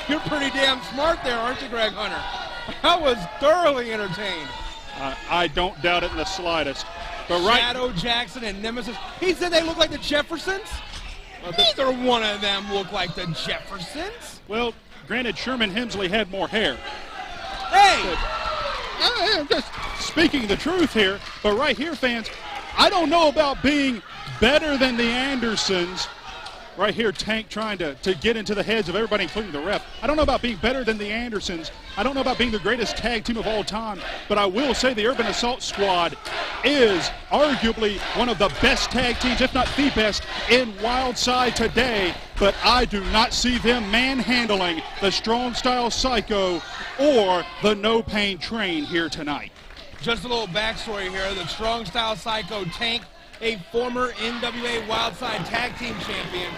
You're pretty damn smart there, aren't you, Greg Hunter? I was thoroughly entertained. I don't doubt it in the slightest. But Shadow Jackson and Nemesis. He said they look like the Jeffersons? Neither one of them look like the Jeffersons. Well, granted, Sherman Hemsley had more hair. Hey! I'm just speaking the truth here, but right here, fans, I don't know about being better than the Andersons. Right here, Tank trying to get into the heads of everybody, including the ref. I don't know about being better than the Andersons. I don't know about being the greatest tag team of all time, but I will say the Urban Assault Squad is arguably one of the best tag teams, if not the best, in Wildside today. But I do not see them manhandling the Strong Style Psycho or the No Pain Train here tonight. Just a little backstory here. The Strong Style Psycho, Tank, a former NWA Wildside Tag Team Champion.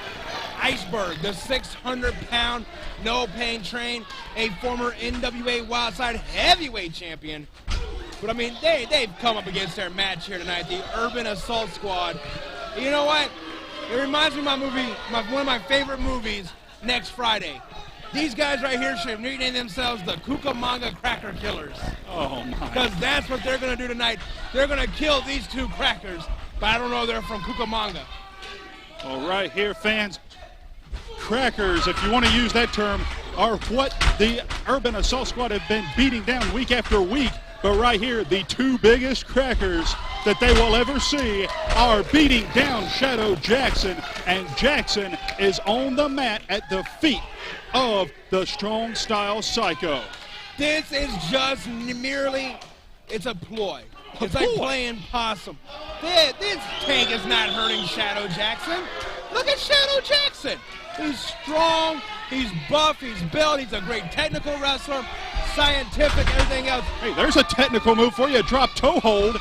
Iceberg, the 600-pound No Pain Train, a former NWA Wildside Heavyweight Champion. But I mean, they've come up against their match here tonight, the Urban Assault Squad. You know what? It reminds me of my movie, one of my favorite movies, Next Friday. These guys right here should rename themselves the Cucamonga Cracker Killers. Oh my. Because that's what they're going to do tonight. They're going to kill these two crackers. But I don't know they're from Cucamonga. All right here, fans. Crackers, if you want to use that term, are what the Urban Assault Squad have been beating down week after week. But right here, the two biggest crackers that they will ever see are beating down Shadow Jackson. And Jackson is on the mat at the feet of the Strong Style Psycho. This is just merely, it's a ploy. It's like playing possum. This Tank is not hurting Shadow Jackson. Look at Shadow Jackson. He's strong, he's buff, he's built, he's a great technical wrestler, scientific, everything else. Hey, there's a technical move for you, a drop toe hold.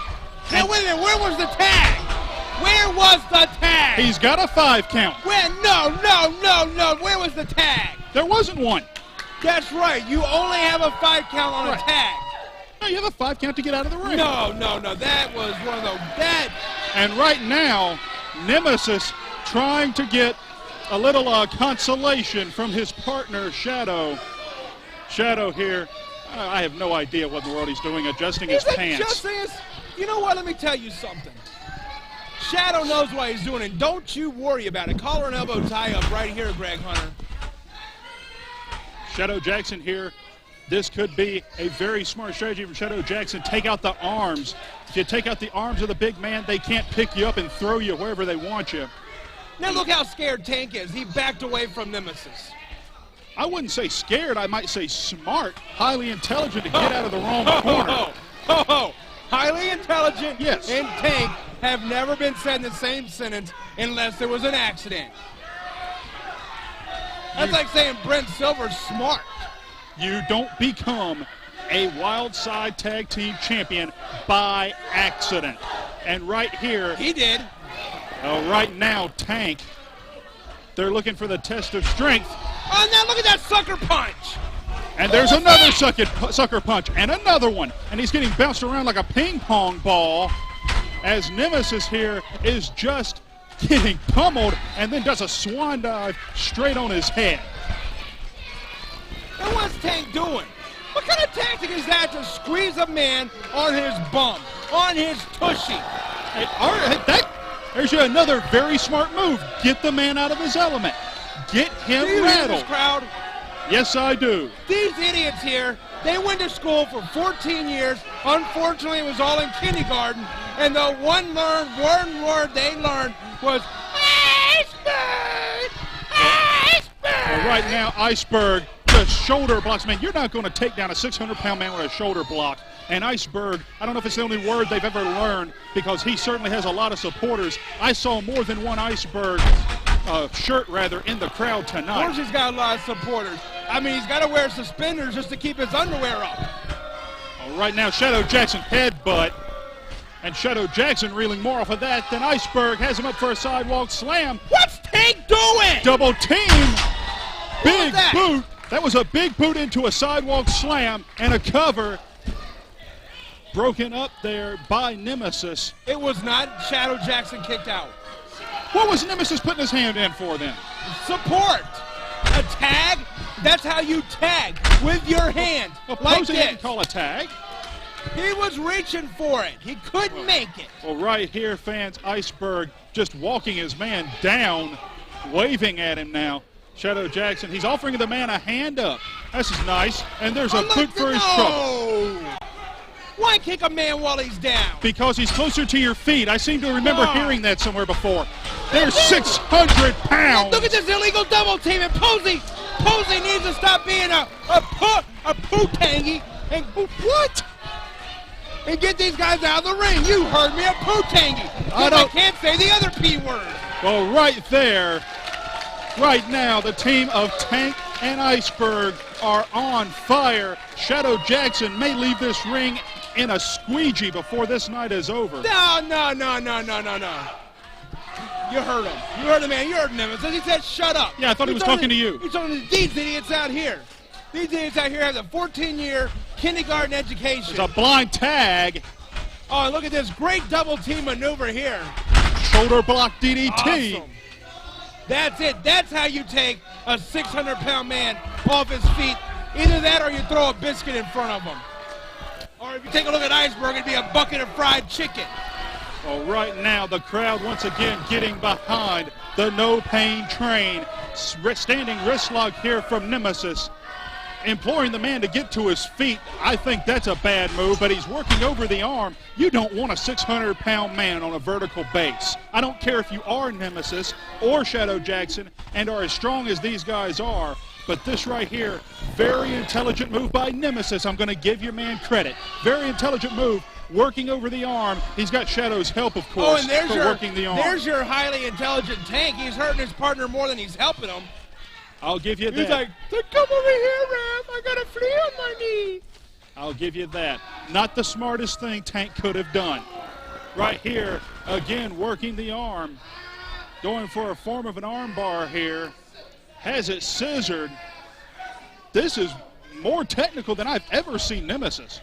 Now wait a minute, where was the tag? Where was the tag? He's got a 5 count. Where? No, where was the tag? There wasn't one. That's right, you only have a 5 count on a tag. No, you have a 5 count to get out of the ring. No, that was one of those, And right now, Nemesis trying to get a little consolation from his partner, Shadow. Shadow here, I have no idea what in the world he's doing, adjusting his pants. You know what, let me tell you something. Shadow knows what he's doing, and don't you worry about it. Collar and elbow tie-up right here, Greg Hunter. Shadow Jackson here. This could be a very smart strategy from Shadow Jackson. Take out the arms. If you take out the arms of the big man, they can't pick you up and throw you wherever they want you. Now look how scared Tank is. He backed away from Nemesis. I wouldn't say scared. I might say smart, highly intelligent to get out of the wrong corner. Highly intelligent yes. and Tank have never been said in the same sentence unless there was an accident. That's like saying Brent Silver's smart. You don't become a Wildside Tag Team Champion by accident. And right here. He did. Right now, Tank. They're looking for the test of strength. Oh, now look at that sucker punch. And there's another sucker punch and another one. And he's getting bounced around like a ping pong ball as Nemesis here is just getting pummeled and then does a swan dive straight on his head. And what's Tank doing? What kind of tactic is that to squeeze a man on his bum, on his tushy? There's another very smart move. Get the man out of his element. Get him rattled. rattled. This crowd? Yes, I do. These idiots here, they went to school for 14 years. Unfortunately, it was all in kindergarten. And the one word they learned was Iceberg! Iceberg! Well, right now, Iceberg just shoulder blocks. Man, you're not going to take down a 600-pound man with a shoulder block. And Iceberg, I don't know if it's the only word they've ever learned because he certainly has a lot of supporters. I saw more than one Iceberg shirt, in the crowd tonight. Of course he's got a lot of supporters. I mean, he's got to wear suspenders just to keep his underwear up. Right now, Shadow Jackson headbutt. And Shadow Jackson reeling more off of that than Iceberg has him up for a sidewalk slam. What's Tank doing? Double team. Big boot. That was a big boot into a sidewalk slam and a cover. Broken up there by Nemesis. It was not. Shadow Jackson kicked out. What was Nemesis putting his hand in for then? Support. A tag? That's how you tag, with your hand, Well, like Posey this. didn't call a tag. He was reaching for it. He couldn't make it. Well, right here, fans, Iceberg just walking his man down, waving at him now. Shadow Jackson, he's offering the man a hand up. This is nice. And there's a boot for his trouble. Why kick a man while he's down? Because he's closer to your feet. I seem to remember hearing that somewhere before. There's 600 pounds. Look at this illegal double team. And Posey needs to stop being a poo-tangy and what? And get these guys out of the ring. You heard me, a poo-tangy. I can't say the other P word. Well, right there, right now, the team of Tank and Iceberg are on fire. Shadow Jackson may leave this ring in a squeegee before this night is over. No. You heard him. You heard the man. You heard Nemesis. He said, shut up. Yeah, I thought he was talking to you. He's talking to these idiots out here. These idiots out here have a 14-year kindergarten education. It's a blind tag. Oh, and look at this great double team maneuver here. Shoulder block DDT. Awesome. That's it. That's how you take a 600-pound man off his feet. Either that or you throw a biscuit in front of him. Or if you take a look at Iceberg, it'd be a bucket of fried chicken. Well, right now, the crowd once again getting behind the No Pain Train. Standing wrist lock here from Nemesis, imploring the man to get to his feet. I think that's a bad move, but he's working over the arm. You don't want a 600-pound man on a vertical base. I don't care if you are Nemesis or Shadow Jackson and are as strong as these guys are, but this right here, very intelligent move by Nemesis. I'm going to give your man credit. Very intelligent move. Working over the arm. He's got Shadow's help, of course, working the arm. There's your highly intelligent Tank. He's hurting his partner more than he's helping him. I'll give you that. He's like, come over here, Ref. I got a flea on my knee. I'll give you that. Not the smartest thing Tank could have done. Right here, again, working the arm. Going for a form of an arm bar here. Has it scissored. This is more technical than I've ever seen Nemesis.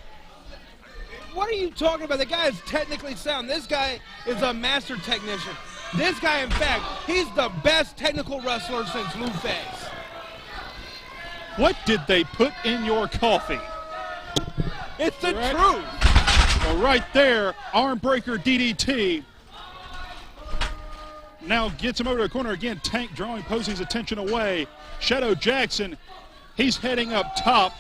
What are you talking about? The guy is technically sound. This guy is a master technician. This guy, in fact, he's the best technical wrestler since Lou Fez. What did they put in your coffee? It's the truth. Well, right there, arm breaker DDT. Now gets him over to the corner again. Tank drawing Posey's attention away. Shadow Jackson, he's heading up top.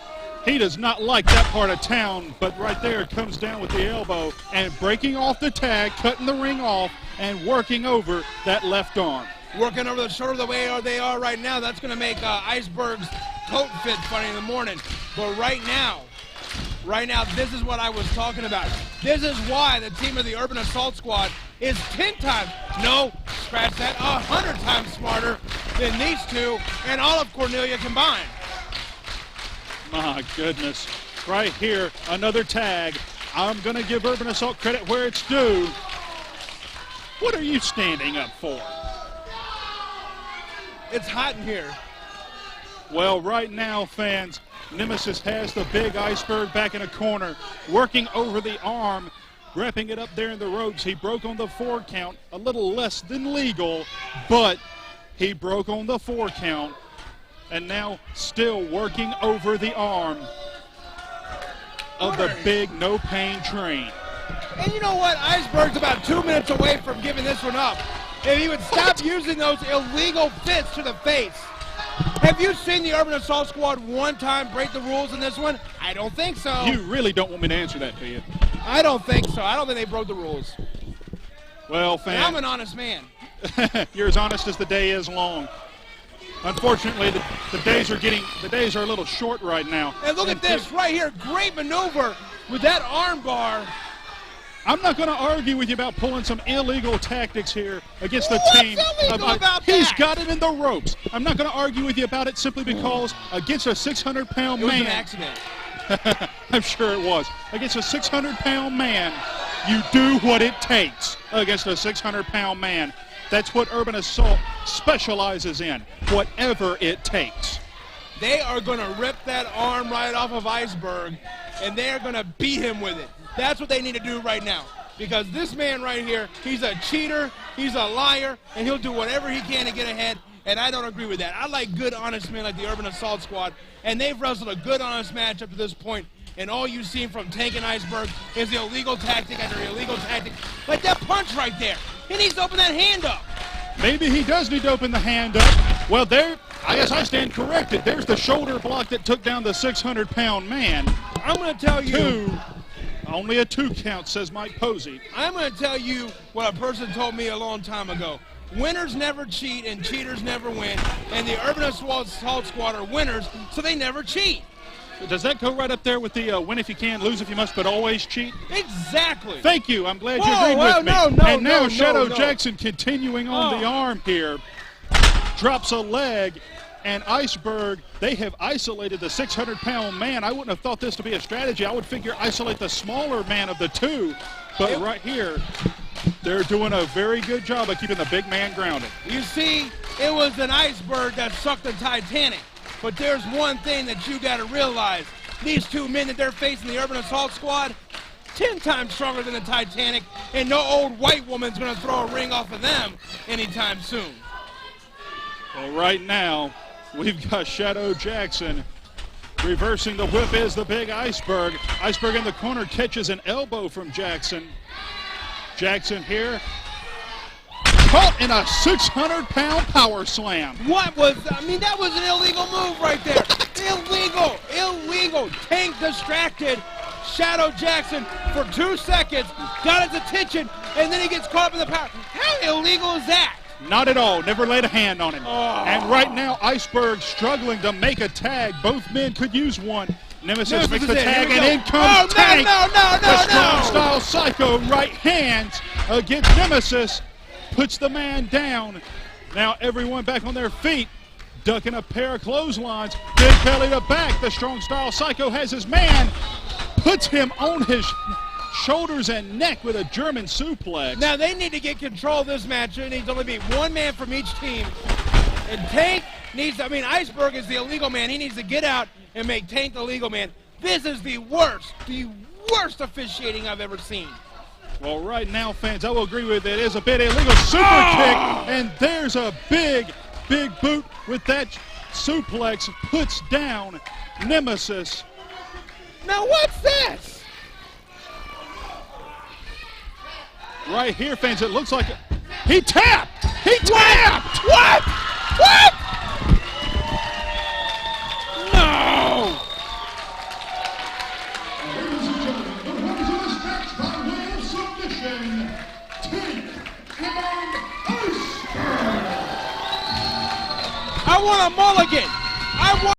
He does not like that part of town, but right there comes down with the elbow and breaking off the tag, cutting the ring off, and working over that left arm. Working over the shoulder the way they are right now, that's going to make Iceberg's coat fit funny in the morning. But right now, this is what I was talking about. This is why the team of the Urban Assault Squad is 10 times, no, scratch that, 100 times smarter than these two and all of Cornelia combined. My goodness. Right here, another tag. I'm going to give Urban Assault credit where it's due. What are you standing up for? It's hot in here. Well, right now, fans, Nemesis has the big Iceberg back in a corner, working over the arm, wrapping it up there in the ropes. He broke on the 4 count, a little less than legal, but he broke on the 4 count. And now still working over the arm of the big No Pain Train. And you know what? Iceberg's about 2 minutes away from giving this one up. If he would stop using those illegal fists to the face. Have you seen the Urban Assault Squad one time break the rules in this one? I don't think so. You really don't want me to answer that, do you? I don't think so. I don't think they broke the rules. Well, fans, I'm an honest man. You're as honest as the day is long. Unfortunately, the days are a little short right now. And look at this right here. Great maneuver with that arm bar. I'm not going to argue with you about pulling some illegal tactics here against the team. What's illegal about He's that? got it in the ropes. I'm not going to argue with you about it simply because against a 600-pound man. It was an accident. I'm sure it was. Against a 600-pound man, you do what it takes against a 600-pound man. That's what Urban Assault specializes in, whatever it takes. They are going to rip that arm right off of Iceberg, and they are going to beat him with it. That's what they need to do right now, because this man right here, he's a cheater, he's a liar, and he'll do whatever he can to get ahead. and I don't agree with that. I like good, honest men like the Urban Assault Squad, and they've wrestled a good, honest match up to this point, and all you've seen from Tank and Iceberg is the illegal tactic after illegal tactic. Like that punch right there. He needs to open that hand up. Maybe he does need to open the hand up. Well, there, I guess I stand corrected. There's the shoulder block that took down the 600-pound man. I'm going to tell you. Only a 2 count, says Mike Posey. I'm going to tell you what a person told me a long time ago. Winners never cheat and cheaters never win. And the Urban Assault Squad are winners, so they never cheat. Does that go right up there with the win if you can, lose if you must, but always cheat? Exactly. Thank you. I'm glad you agreed with me. And now Shadow Jackson continuing on the arm here. Drops a leg. And Iceberg, they have isolated the 600-pound man. I wouldn't have thought this to be a strategy. I would figure isolate the smaller man of the two. But right here, they're doing a very good job of keeping the big man grounded. You see, it was an Iceberg that sucked the Titanic. But there's one thing that you got to realize. These two men that they're facing, the Urban Assault Squad, 10 times stronger than the Titanic, and no old white woman's going to throw a ring off of them anytime soon. Well, right now, we've got Shadow Jackson reversing the whip is the big Iceberg. Iceberg in the corner catches an elbow from Jackson. Jackson here. Caught in a 600-pound power slam. What was, I mean, that was an illegal move right there. Illegal. Tank distracted Shadow Jackson for 2 seconds, got his attention, and then he gets caught up in the power. How illegal is that? Not at all. Never laid a hand on him. Oh. And right now, Iceberg struggling to make a tag. Both men could use one. Nemesis makes the tag, and in comes Tank. The strong style psycho right hands against Nemesis. Puts the man down. Now everyone back on their feet. Ducking a pair of clotheslines. Big belly to back. The strong style psycho has his man. Puts him on his shoulders and neck with a German suplex. Now they need to get control of this match. It needs to only be one man from each team. And Tank needs, I mean, Iceberg is the illegal man. He needs to get out and make Tank the legal man. This is the worst officiating I've ever seen. Well, right now, fans, I will agree with it. It is a bit illegal super kick, and there's a big boot with that suplex. Puts down Nemesis. Now what's this? Right here, fans, it looks like he tapped. He tapped. What? No. I want a mulligan.